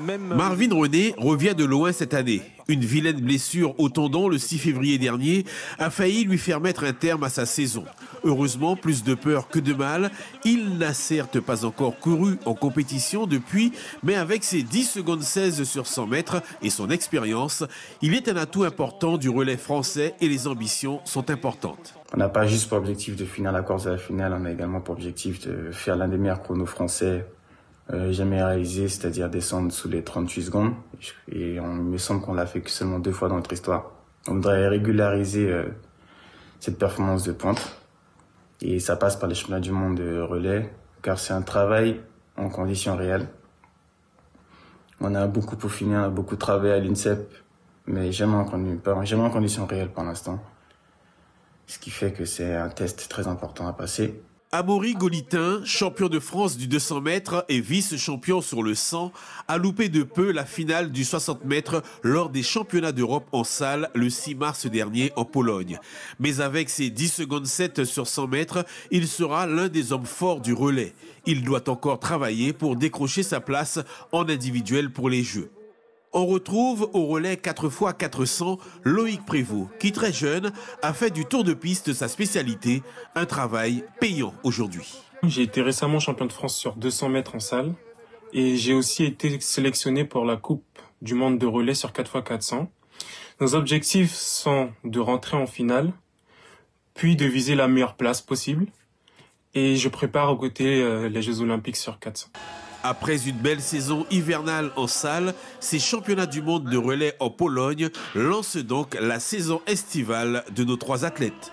Marvin René revient de loin cette année. Une vilaine blessure au tendon le 6 février dernier a failli lui faire mettre un terme à sa saison. Heureusement, plus de peur que de mal, il n'a certes pas encore couru en compétition depuis, mais avec ses 10 secondes 16 sur 100 mètres et son expérience, il est un atout important du relais français et les ambitions sont importantes. On n'a pas juste pour objectif de finir la course à la finale, on a également pour objectif de faire l'un des meilleurs chronos français jamais réalisé, c'est-à-dire descendre sous les 38 secondes. Et il me semble qu'on l'a fait que seulement 2 fois dans notre histoire. On voudrait régulariser cette performance de pointe. Et ça passe par les championnats du monde de relais, car c'est un travail en conditions réelles. On a beaucoup peaufiné, on a beaucoup travaillé à l'INSEP, mais jamais en conditions réelles pour l'instant. Ce qui fait que c'est un test très important à passer. Amaury Golitin, champion de France du 200 mètres et vice-champion sur le 100, a loupé de peu la finale du 60 mètres lors des championnats d'Europe en salle le 6 mars dernier en Pologne. Mais avec ses 10 secondes 7 sur 100 mètres, il sera l'un des hommes forts du relais. Il doit encore travailler pour décrocher sa place en individuel pour les Jeux. On retrouve au relais 4x400 Loïc Prévost, qui très jeune a fait du tour de piste sa spécialité, un travail payant aujourd'hui. J'ai été récemment champion de France sur 200 mètres en salle et j'ai aussi été sélectionné pour la Coupe du monde de relais sur 4x400. Nos objectifs sont de rentrer en finale, puis de viser la meilleure place possible et je prépare aux côtés les Jeux Olympiques sur 400. Après une belle saison hivernale en salle, ces championnats du monde de relais en Pologne lancent donc la saison estivale de nos 3 athlètes.